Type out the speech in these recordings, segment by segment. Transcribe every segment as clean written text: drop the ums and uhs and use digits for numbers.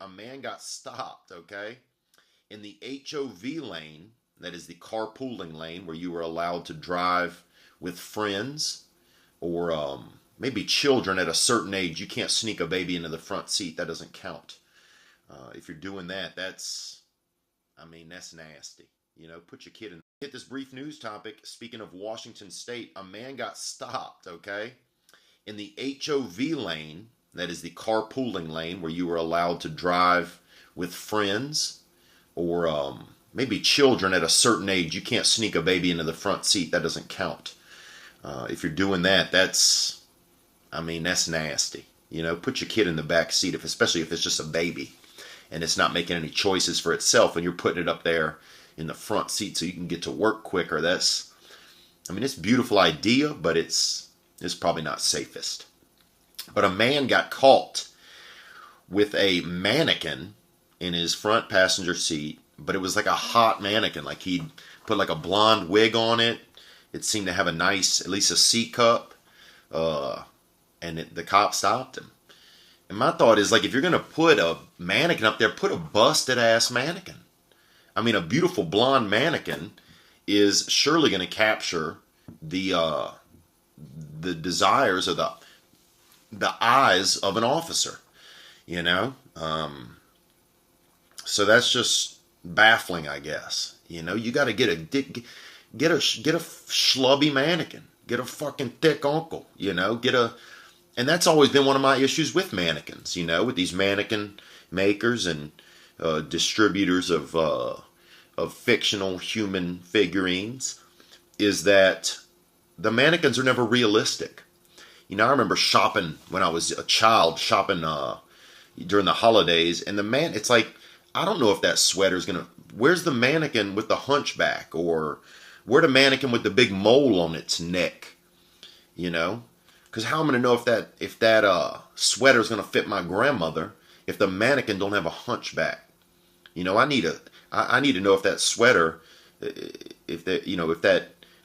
a man got stopped, okay, in the HOV lane, that is the carpooling lane where you were allowed to drive with friends or maybe children at a certain age. You can't sneak a baby into the front seat. That doesn't count. If you're doing that, that's nasty. Put your kid in. Hit this brief news topic. Speaking of Washington State, a man got stopped, okay, in the HOV lane, that is the carpooling lane where you were allowed to drive with friends or maybe children at a certain age. You can't sneak a baby into the front seat. That doesn't count. If you're doing that, that's nasty. Put your kid in the back seat, especially if it's just a baby and it's not making any choices for itself and you're putting it up there in the front seat so you can get to work quicker. It's a beautiful idea, but it's probably not safest. But a man got caught with a mannequin in his front passenger seat, but it was like a hot mannequin. Like he'd put like a blonde wig on it. It seemed to have a nice, at least a C cup. The cop stopped him. And my thought is, like, if you're going to put a mannequin up there, put a busted ass mannequin. A beautiful blonde mannequin is surely going to capture the desires of the eyes of an officer, so that's just baffling, I guess. You got to get a schlubby mannequin, get a fucking thick uncle, and that's always been one of my issues with mannequins, with these mannequin makers and distributors of fictional human figurines, is that the mannequins are never realistic. I remember shopping when I was a child, during the holidays, and it's like, I don't know if that sweater's where's the mannequin with the hunchback, or where the mannequin with the big mole on its neck, because how am I going to know if that sweater's going to fit my grandmother if the mannequin don't have a hunchback? I need to know if that sweater,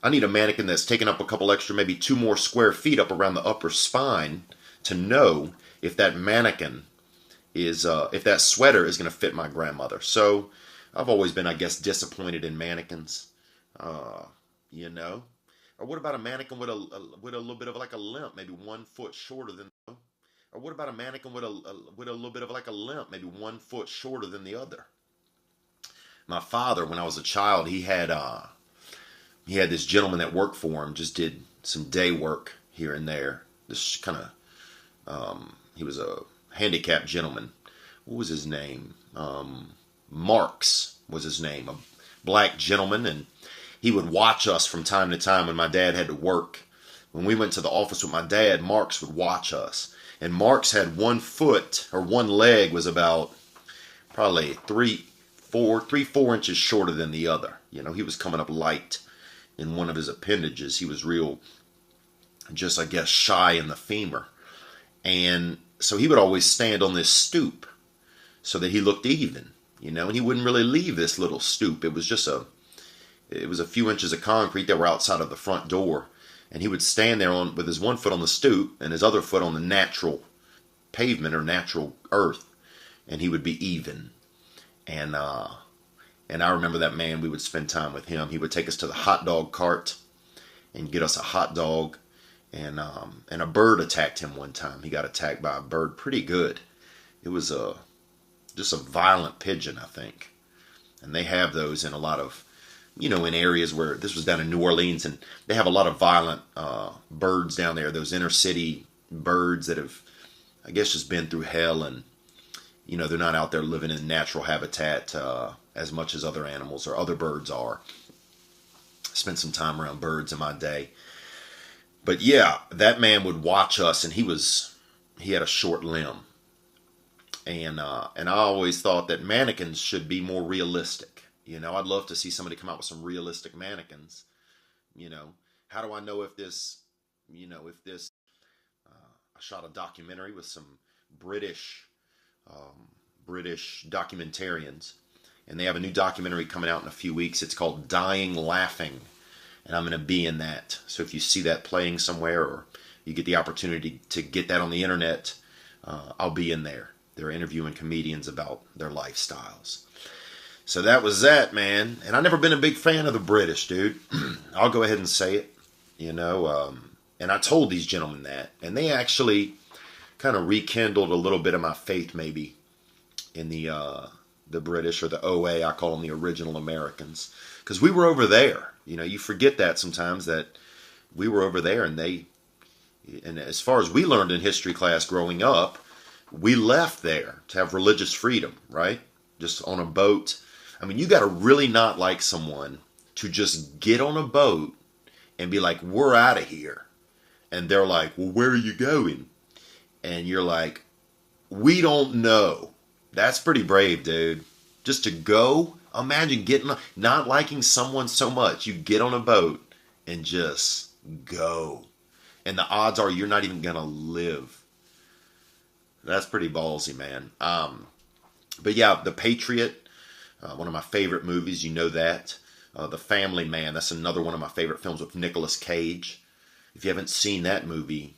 I need a mannequin that's taking up a couple extra, maybe 2 more square feet up around the upper spine to know if that mannequin is, if that sweater is going to fit my grandmother. So I've always been, I guess, disappointed in mannequins, Or what about a mannequin with a little bit of like a limp, maybe 1 foot shorter than, or what about a mannequin with a little bit of like a limp, maybe 1 foot shorter than the other? My father, when I was a child, he had this gentleman that worked for him, just did some day work here and there. This kind of, he was a handicapped gentleman. What was his name? Marks was his name, a black gentleman, and he would watch us from time to time when my dad had to work. When we went to the office with my dad, Marks would watch us. And Marks had 1 foot, or one leg was about probably 3-4 inches shorter than the other. He was coming up light in one of his appendages. He was real, just I guess, shy in the femur. And so he would always stand on this stoop so that he looked even, and he wouldn't really leave this little stoop. It was a few inches of concrete that were outside of the front door. And he would stand there with his 1 foot on the stoop and his other foot on the natural pavement or natural earth. And he would be even. And I remember that man, we would spend time with him. He would take us to the hot dog cart and get us a hot dog. And a bird attacked him one time. He got attacked by a bird pretty good. It was just a violent pigeon, I think. And they have those in a lot of, in areas where, this was down in New Orleans, and they have a lot of violent birds down there, those inner city birds that have, I guess, just been through hell, and, they're not out there living in natural habitat as much as other animals or other birds are. Spent some time around birds in my day. But yeah, that man would watch us, and he had a short limb. And I always thought that mannequins should be more realistic. I'd love to see somebody come out with some realistic mannequins. How do I know if this, I shot a documentary with some British documentarians, and they have a new documentary coming out in a few weeks. It's called Dying Laughing, and I'm going to be in that. So if you see that playing somewhere, or you get the opportunity to get that on the internet, I'll be in there. They're interviewing comedians about their lifestyles. So that was that, man. And I've never been a big fan of the British, dude. I'll go ahead and say it, you know. And I told these gentlemen that. And they actually kind of rekindled a little bit of my faith, maybe, in the British, or the OA. I call them the original Americans. Because we were over there. You know, you forget that sometimes, that we were over there. And as far as we learned in history class growing up, we left there to have religious freedom, right? Just on a boat. I mean, you got to really not like someone to just get on a boat and be like, we're out of here. And they're like, well, where are you going? And you're like, we don't know. That's pretty brave, dude. Just to go. Imagine not liking someone so much. You get on a boat and just go. And the odds are you're not even going to live. That's pretty ballsy, man. But yeah, The Patriot, one of my favorite movies, you know that. The Family Man, that's another one of my favorite films with Nicolas Cage. If you haven't seen that movie,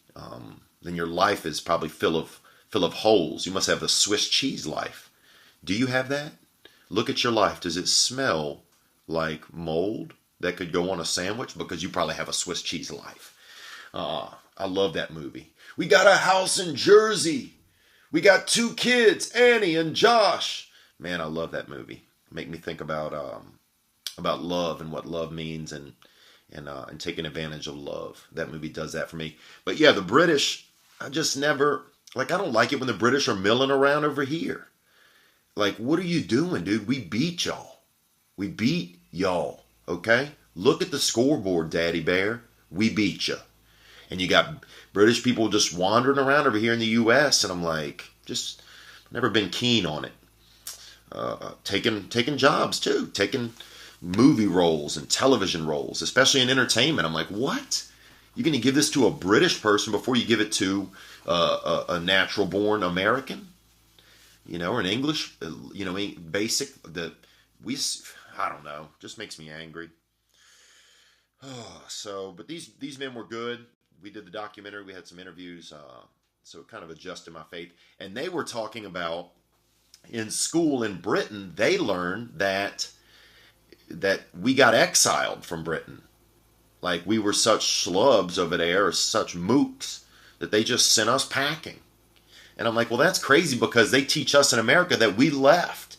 then your life is probably full of holes. You must have the Swiss cheese life. Do you have that? Look at your life. Does it smell like mold that could go on a sandwich? Because you probably have a Swiss cheese life. I love that movie. We got a house in Jersey. We got 2 kids, Annie and Josh. Man, I love that movie. Make me think about love and what love means, and taking advantage of love. That movie does that for me. But yeah, the British, I just never, I don't like it when the British are milling around over here. Like, what are you doing, dude? We beat y'all. We beat y'all, okay? Look at the scoreboard, Daddy Bear. We beat you. And you got British people just wandering around over here in the U.S., and I'm like, just never been keen on it. Taking jobs, too. Taking movie roles and television roles, especially in entertainment. I'm like, what? You're going to give this to a British person before you give it to a natural-born American? You know, or an English, basic. I don't know. Just makes me angry. But these men were good. We did the documentary. We had some interviews. So it kind of adjusted my faith. And they were talking about, in school in Britain, they learned that we got exiled from Britain. Like, we were such schlubs over there, or such mooks, that they just sent us packing. And I'm like, well, that's crazy, because they teach us in America that we left.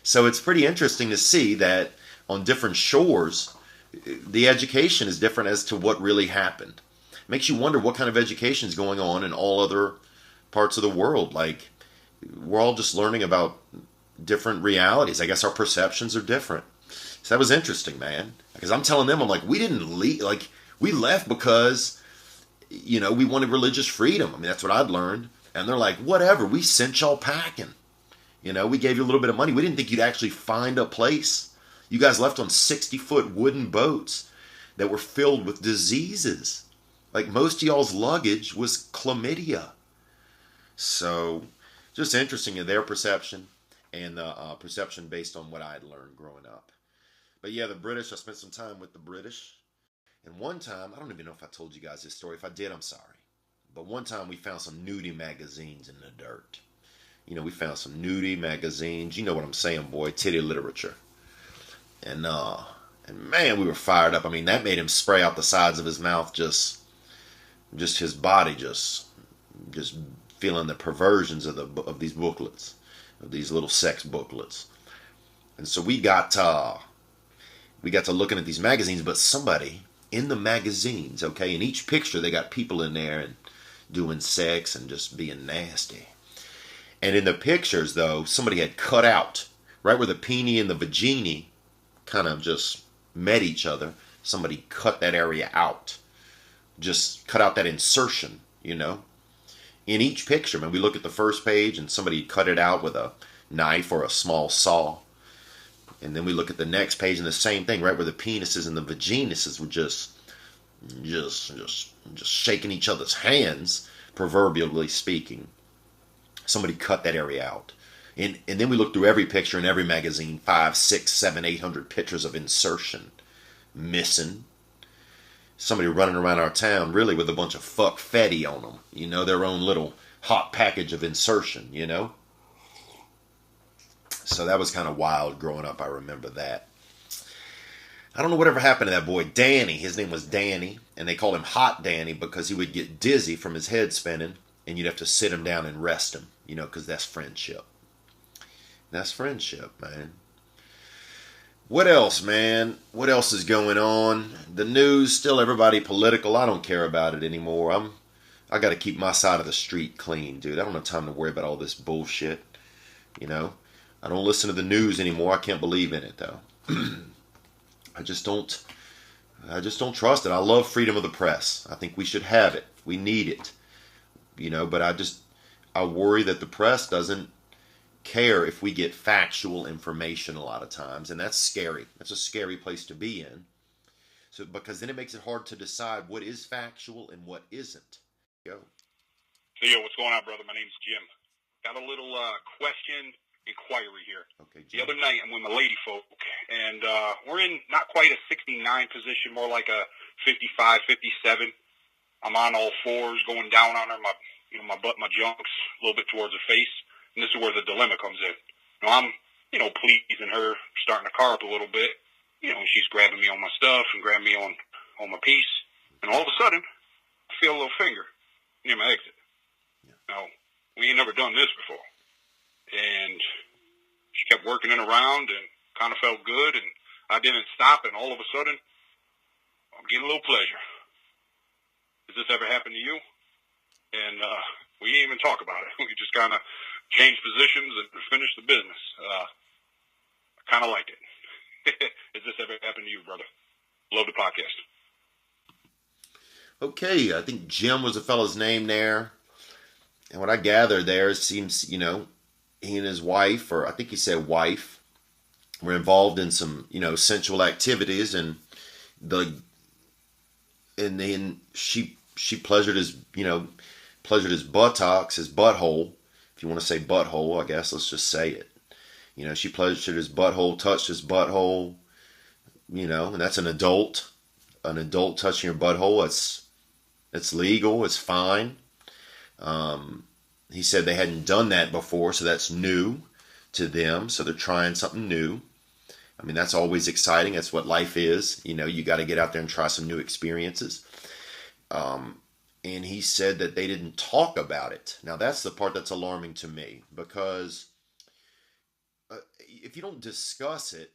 So it's pretty interesting to see that on different shores, the education is different as to what really happened. It makes you wonder what kind of education is going on in all other parts of the world. Like, we're all just learning about different realities. I guess our perceptions are different. So that was interesting, man. Because I'm telling them, I'm like, we didn't leave. Like, we left because, we wanted religious freedom. I mean, that's what I'd learned. And they're like, whatever, we sent y'all packing. We gave you a little bit of money. We didn't think you'd actually find a place. You guys left on 60-foot wooden boats that were filled with diseases. Like, most of y'all's luggage was chlamydia. So, just interesting in their perception, and perception based on what I had learned growing up. But yeah, the British, I spent some time with the British. And one time, I don't even know if I told you guys this story. If I did, I'm sorry. But one time we found some nudie magazines in the dirt. We found some nudie magazines. You know what I'm saying, boy. Titty literature. And man, we were fired up. I mean, that made him spray out the sides of his mouth, just his body, just feeling the perversions of these booklets, of these little sex booklets. And so we got to looking at these magazines, but somebody in the magazines, okay, in each picture they got people in there and doing sex and just being nasty. And in the pictures, though, somebody had cut out, right where the peenie and the vagina kind of just met each other, somebody cut that area out. Just cut out that insertion, in each picture. Man, we look at the first page and somebody cut it out with a knife or a small saw. And then we look at the next page and the same thing, right where the penises and the vaginuses were just shaking each other's hands, proverbially speaking. Somebody cut that area out. And then we look through every picture in every magazine, 5, 6, 7, 800 pictures of insertion. Missing. Somebody running around our town really with a bunch of fuck fetty on them. Their own little hot package of insertion, So that was kind of wild growing up. I remember that. I don't know whatever happened to that boy, Danny. His name was Danny, and they called him Hot Danny because he would get dizzy from his head spinning, and you'd have to sit him down and rest him, because that's friendship. That's friendship, man. What else, man? What else is going on? The news, still everybody political. I don't care about it anymore. I got to keep my side of the street clean, dude. I don't have time to worry about all this bullshit. I don't listen to the news anymore. I can't believe in it though. I just don't trust it. I love freedom of the press. I think we should have it. We need it. But I worry that the press doesn't care if we get factual information a lot of times, and that's scary. That's a scary place to be in. So because then it makes it hard to decide what is factual and what isn't. Go. Theo, what's going on, brother? My name's Jim. Got a little question inquiry here. Okay, Jim. The other night I'm with my lady folk, and we're in not quite a 69 position, more like a 55, 57. I'm on all fours, going down on her. My butt, my junk's a little bit towards her face. And this is where the dilemma comes in. I'm, pleasing her, starting the car up a little bit. She's grabbing me on my stuff and grabbing me on my piece. And all of a sudden, I feel a little finger near my exit. Yeah. Now, we ain't never done this before. And she kept working it around and kind of felt good. And I didn't stop. And all of a sudden, I'm getting a little pleasure. Has this ever happened to you? And we didn't even talk about it. We just kind of changed positions and finished the business. I kind of liked it. Has this ever happened to you, brother? Love the podcast. Okay, I think Jim was the fellow's name there. And what I gathered there, it seems, he and his wife, or I think he said wife, were involved in some, sensual activities, and then she pleasured his, his buttocks, his butthole. If you want to say butthole, I guess let's just say it. She pleasured his butthole, touched his butthole, and that's an adult. An adult touching your butthole, it's legal, it's fine. He said they hadn't done that before, so that's new to them. So they're trying something new. I mean, that's always exciting. That's what life is. You got to get out there and try some new experiences. And he said that they didn't talk about it. Now, that's the part that's alarming to me, because if you don't discuss it,